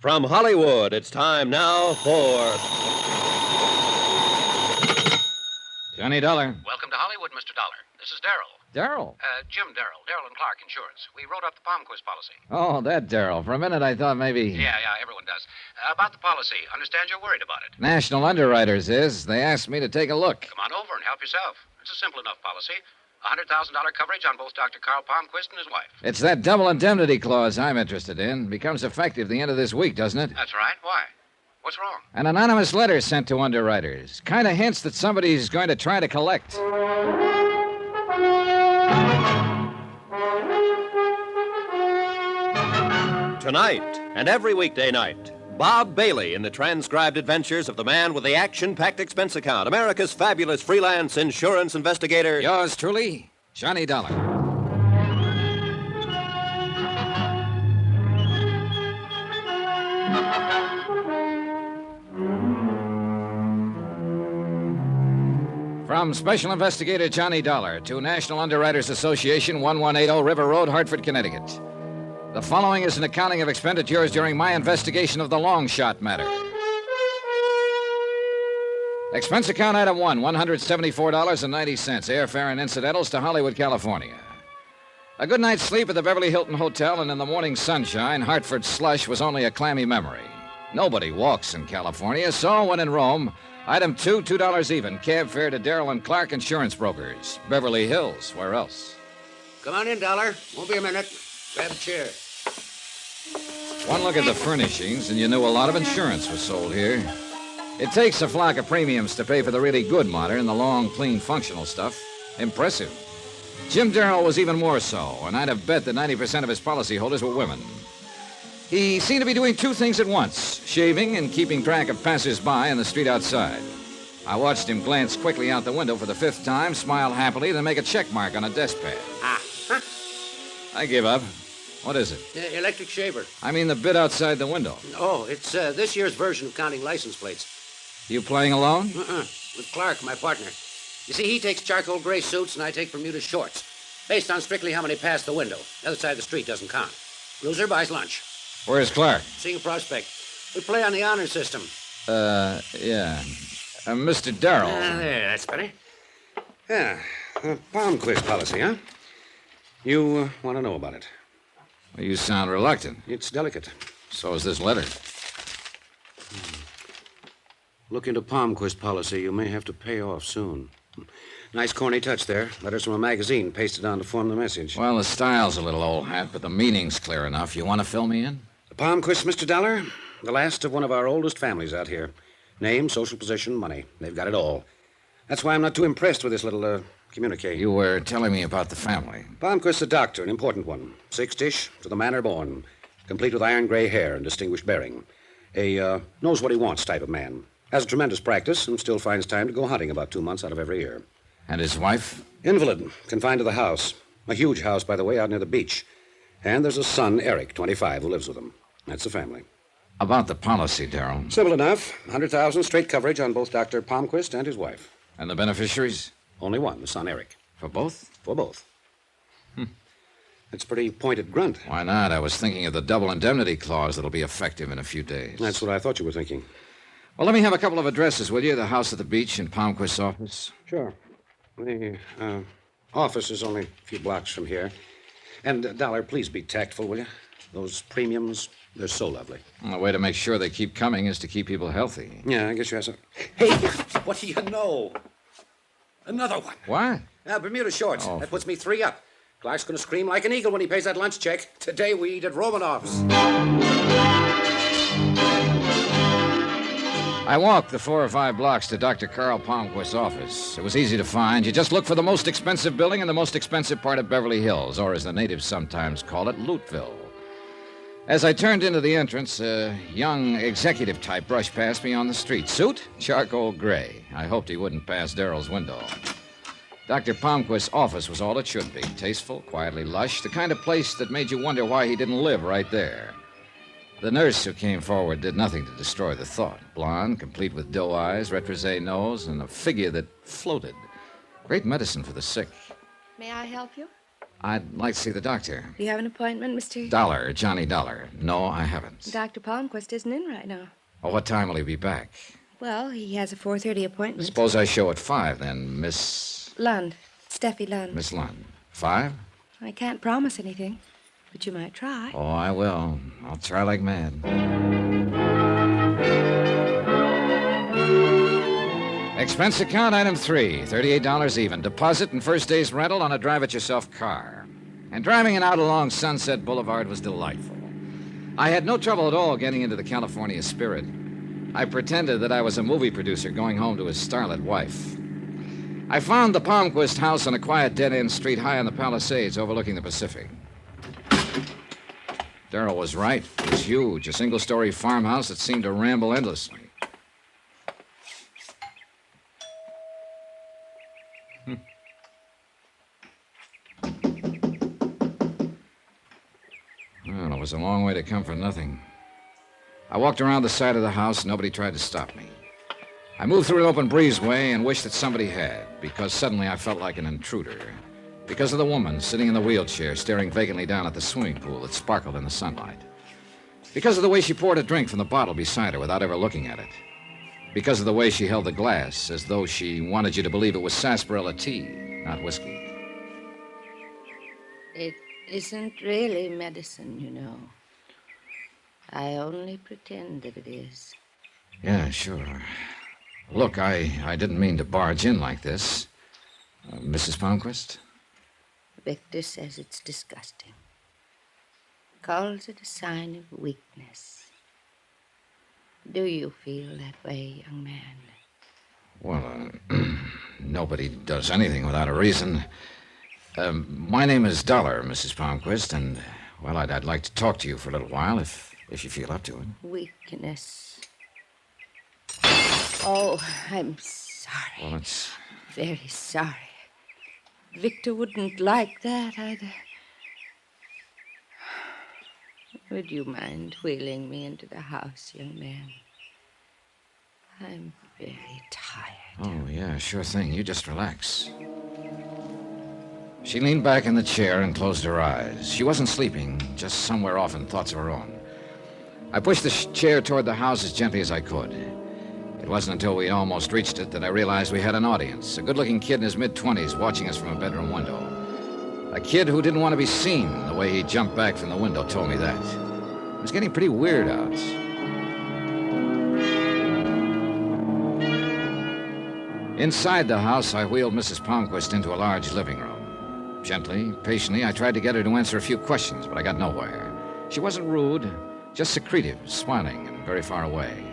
From Hollywood, it's time now for... Johnny Dollar. Welcome to Hollywood, Mr. Dollar. This is Darrell. Darrell? Jim Darrell and Clark Insurance. We wrote up the Palmquist policy. Oh, that Darrell. For a minute, I thought maybe... Yeah, everyone does. About the policy, understand you're worried about it. National Underwriters is. They asked me to take a look. Come on over and help yourself. It's a simple enough policy. $100,000 coverage on both Dr. Carl Palmquist and his wife. It's that double indemnity clause I'm interested in. Becomes effective the end of this week, doesn't it? That's right. Why? What's wrong? An anonymous letter sent to underwriters. Kind of hints that somebody's going to try to collect. Tonight and every weekday night, Bob Bailey in the transcribed adventures of the man with the action-packed expense account, America's fabulous freelance insurance investigator. Yours truly, Johnny Dollar. From Special Investigator Johnny Dollar to National Underwriters Association, 1180 River Road, Hartford, Connecticut. The following is an accounting of expenditures during my investigation of the long shot matter. Expense account item 1, $174.90, airfare and incidentals to Hollywood, California. A good night's sleep at the Beverly Hilton Hotel, and in the morning sunshine, Hartford's slush was only a clammy memory. Nobody walks in California, so when in Rome, item 2, $2 even, cab fare to Darrell and Clark Insurance Brokers. Beverly Hills, where else? Come on in, Dollar. Won't be a minute. Grab a chair. One look at the furnishings, and you knew a lot of insurance was sold here. It takes a flock of premiums to pay for the really good modern, the long, clean, functional stuff. Impressive. Jim Darrell was even more so, and I'd have bet that 90% of his policyholders were women. He seemed to be doing two things at once, shaving and keeping track of passers-by in the street outside. I watched him glance quickly out the window for the fifth time, smile happily, then make a check mark on a desk pad. I give up. What is it? Electric shaver. I mean the bit outside the window. Oh, it's this year's version of counting license plates. You playing alone? With Clark, my partner. You see, he takes charcoal gray suits and I take Bermuda shorts. Based on strictly how many pass the window. The other side of the street doesn't count. Loser buys lunch. Where's Clark? Seeing a prospect. We play on the honor system. Yeah. Mr. Darrell. There, that's better. Yeah, Palmquist policy, huh? You want to know about it? Well, you sound reluctant. It's delicate. So is this letter. Look into Palmquist policy. You may have to pay off soon. Nice corny touch there. Letters from a magazine pasted on to form the message. Well, the style's a little old hat, but the meaning's clear enough. You want to fill me in? The Palmquist, Mr. Dollar? The last of one of our oldest families out here. Name, social position, money. They've got it all. That's why I'm not too impressed with this little, communique. You were telling me about the family. Palmquist's a doctor, an important one. Six-dish, to the manner born. Complete with iron gray hair and distinguished bearing. A, knows what he wants type of man. Has a tremendous practice and still finds time to go hunting about 2 months out of every year. And his wife? Invalid, confined to the house. A huge house, by the way, out near the beach. And there's a son, Eric, 25, who lives with them. That's the family. About the policy, Darrell. Simple enough. 100,000 straight coverage on both Dr. Palmquist and his wife. And the beneficiaries? Only one, the son, Eric. For both? For both. That's a pretty pointed grunt. Why not? I was thinking of the double indemnity clause that'll be effective in a few days. That's what I thought you were thinking. Well, let me have a couple of addresses, will you? The house at the beach and Palmquist's office. Sure. The office is only a few blocks from here. And, Dollar, please be tactful, will you? Those premiums, they're so lovely. Well, the way to make sure they keep coming is to keep people healthy. Yeah, I guess you have some. Hey, what do you know? Another one. What? Bermuda shorts. Oh. That puts me 3 up. Clark's going to scream like an eagle when he pays that lunch check. Today we eat at Romanoff's. I walked the 4 or 5 blocks to Dr. Carl Palmquist's office. It was easy to find. You just look for the most expensive building in the most expensive part of Beverly Hills, or as the natives sometimes call it, Lootville. As I turned into the entrance, a young executive type brushed past me on the street. Suit? Charcoal gray. I hoped he wouldn't pass Darrell's window. Dr. Palmquist's office was all it should be. Tasteful, quietly lush, the kind of place that made you wonder why he didn't live right there. The nurse who came forward did nothing to destroy the thought. Blonde, complete with doe eyes, retrosé nose, and a figure that floated. Great medicine for the sick. May I help you? I'd like to see the doctor. Do you have an appointment, Mr. Dollar, Johnny Dollar. No, I haven't. Dr. Palmquist isn't in right now. Well, what time will he be back? Well, he has a 4:30 appointment. Suppose I show at 5, then, Miss... Lund. Steffi Lund. Miss Lund. 5? I can't promise anything, but you might try. Oh, I will. I'll try like mad. Expense account item 3, $38 even. Deposit and first day's rental on a drive-it-yourself car. And driving it out along Sunset Boulevard was delightful. I had no trouble at all getting into the California spirit. I pretended that I was a movie producer going home to his starlet wife. I found the Palmquist house on a quiet dead-end street high on the Palisades overlooking the Pacific. Darrell was right. It was huge, a single-story farmhouse that seemed to ramble endlessly. Well, it was a long way to come for nothing. I walked around the side of the house. Nobody tried to stop me. I moved through an open breezeway and wished that somebody had, because suddenly I felt like an intruder. Because of the woman sitting in the wheelchair, staring vacantly down at the swimming pool that sparkled in the sunlight. Because of the way she poured a drink from the bottle beside her without ever looking at it. Because of the way she held the glass, as though she wanted you to believe it was sarsaparilla tea, not whiskey. It isn't really medicine, you know. I only pretend that it is. Yeah, sure. Look, I didn't mean to barge in like this. Mrs. Palmquist? Victor says it's disgusting. Calls it a sign of weakness. Do you feel that way, young man? Well, nobody does anything without a reason. My name is Dollar, Mrs. Palmquist, and, well, I'd like to talk to you for a little while, if you feel up to it. Weakness. Oh, I'm sorry. Well, it's... Very sorry. Victor wouldn't like that either. Would you mind wheeling me into the house, young man? I'm very tired. Oh, yeah, sure thing. You just relax. She leaned back in the chair and closed her eyes. She wasn't sleeping, just somewhere off in thoughts of her own. I pushed the chair toward the house as gently as I could. It wasn't until we almost reached it that I realized we had an audience, a good-looking kid in his mid-20s watching us from a bedroom window. A kid who didn't want to be seen. The way he jumped back from the window told me that. It was getting pretty weird out. Inside the house, I wheeled Mrs. Palmquist into a large living room. Gently, patiently, I tried to get her to answer a few questions, but I got nowhere. She wasn't rude, just secretive, smiling, and very far away.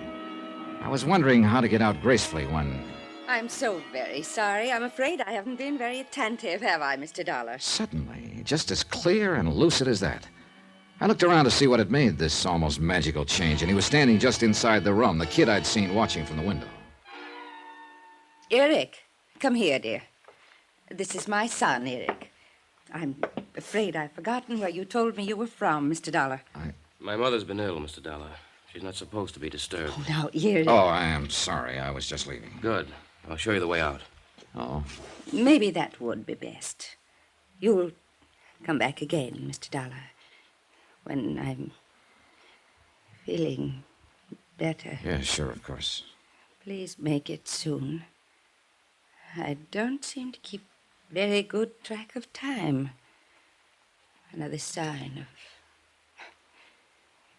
I was wondering how to get out gracefully when... I'm so very sorry. I'm afraid I haven't been very attentive, have I, Mr. Dollar? Suddenly, just as clear and lucid as that, I looked around to see what had made this almost magical change, and he was standing just inside the room, the kid I'd seen watching from the window. Eric, come here, dear. This is my son, Eric. I'm afraid I've forgotten where you told me you were from, Mr. Dollar. My mother's been ill, Mr. Dollar. She's not supposed to be disturbed. Oh, now, Eric. Oh, I am sorry. I was just leaving. Good. I'll show you the way out. Oh. Maybe that would be best. You'll come back again, Mr. Dollar, when I'm feeling better. Yeah, sure, of course. Please make it soon. I don't seem to keep very good track of time. Another sign of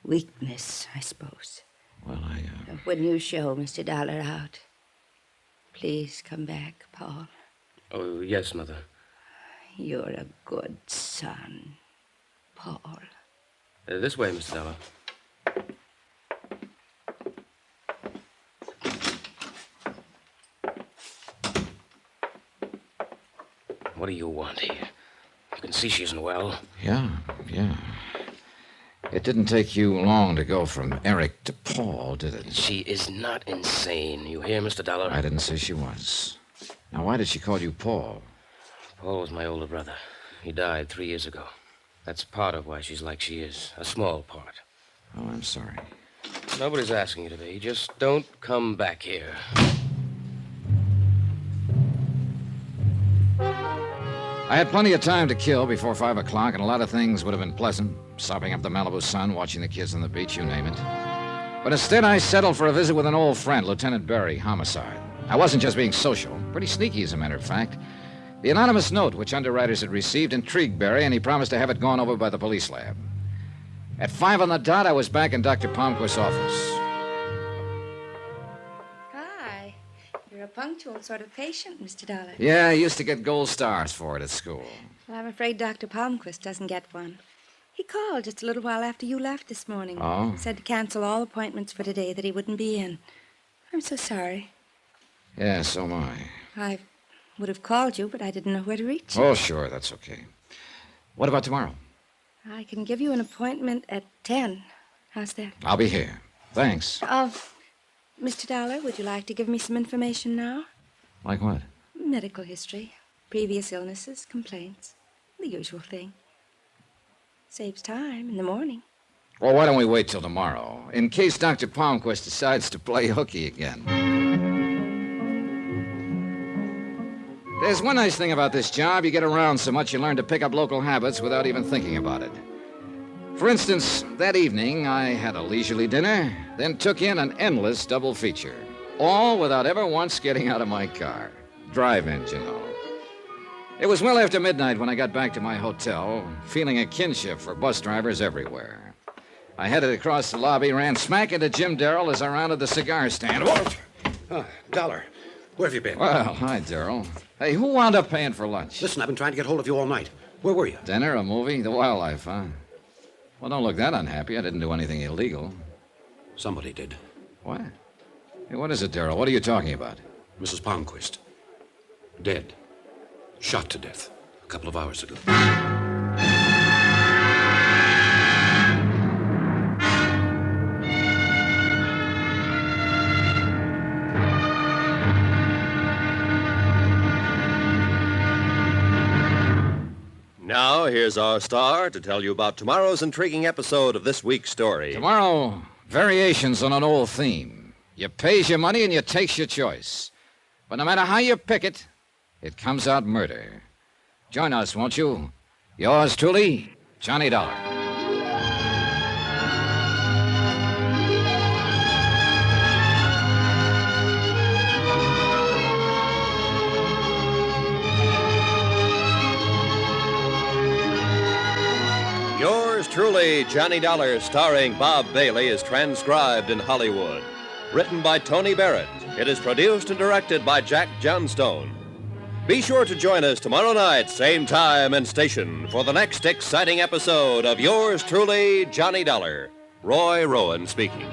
weakness, I suppose. Well, When you show Mr. Dollar out, please come back, Paul. Oh, yes, Mother. You're a good son, Paul. This way, Mr. Dollar. What do you want here? You can see she isn't well. Yeah. It didn't take you long to go from Eric to Paul, did it? She is not insane. You hear, Mr. Dollar? I didn't say she was. Now, why did she call you Paul? Paul was my older brother. He died 3 years ago. That's part of why she's like she is. A small part. Oh, I'm sorry. Nobody's asking you to be. Just don't come back here. I had plenty of time to kill before 5 o'clock, and a lot of things would have been pleasant. Sopping up the Malibu sun, watching the kids on the beach, you name it. But instead, I settled for a visit with an old friend, Lieutenant Berry, homicide. I wasn't just being social. Pretty sneaky, as a matter of fact. The anonymous note which underwriters had received intrigued Berry, and he promised to have it gone over by the police lab. At 5 on the dot, I was back in Dr. Palmquist's office. Hi. You're a punctual sort of patient, Mr. Dollar. Yeah, I used to get gold stars for it at school. Well, I'm afraid Dr. Palmquist doesn't get one. He called just a little while after you left this morning. Oh? Said to cancel all appointments for today, that he wouldn't be in. I'm so sorry. Yeah, so am I. I would have called you, but I didn't know where to reach you. Oh, sure, that's okay. What about tomorrow? I can give you an appointment at 10. How's that? I'll be here. Thanks. Mr. Dollar, would you like to give me some information now? Like what? Medical history, previous illnesses, complaints, the usual thing. Saves time in the morning. Well, why don't we wait till tomorrow, in case Dr. Palmquist decides to play hooky again. There's one nice thing about this job. You get around so much you learn to pick up local habits without even thinking about it. For instance, that evening, I had a leisurely dinner, then took in an endless double feature. All without ever once getting out of my car. Drive-ins, you know. It was well after midnight when I got back to my hotel, feeling a kinship for bus drivers everywhere. I headed across the lobby, ran smack into Jim Darrell as I rounded the cigar stand. Whoa! Dollar, where have you been? Well, hi, Darrell. Hey, who wound up paying for lunch? Listen, I've been trying to get hold of you all night. Where were you? Dinner, a movie, the wildlife, huh? Well, don't look that unhappy. I didn't do anything illegal. Somebody did. What? Hey, what is it, Darrell? What are you talking about? Mrs. Palmquist. Dead. Shot to death a couple of hours ago. Now, here's our star to tell you about tomorrow's intriguing episode of this week's story. Tomorrow, variations on an old theme. You pays your money and you takes your choice. But no matter how you pick it, it comes out murder. Join us, won't you? Yours truly, Johnny Dollar. Yours truly, Johnny Dollar, starring Bob Bailey, is transcribed in Hollywood. Written by Tony Barrett. It is produced and directed by Jack Johnstone. Be sure to join us tomorrow night, same time and station, for the next exciting episode of Yours truly, Johnny Dollar. Roy Rowan speaking.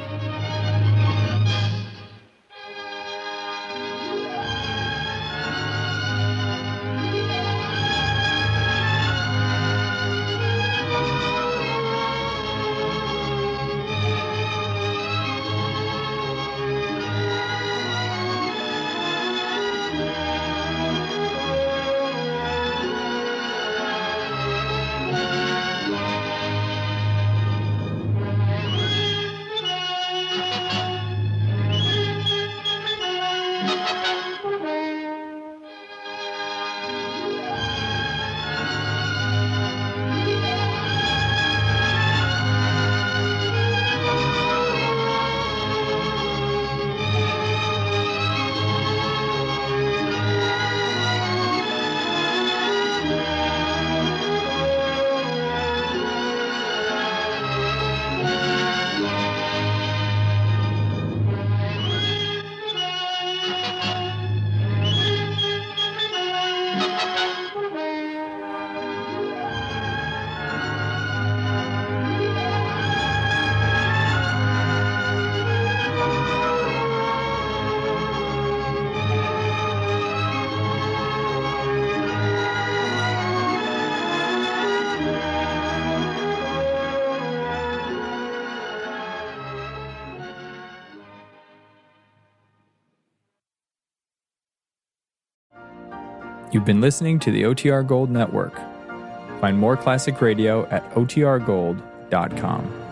You've been listening to the OTR Gold Network. Find more classic radio at otrgold.com.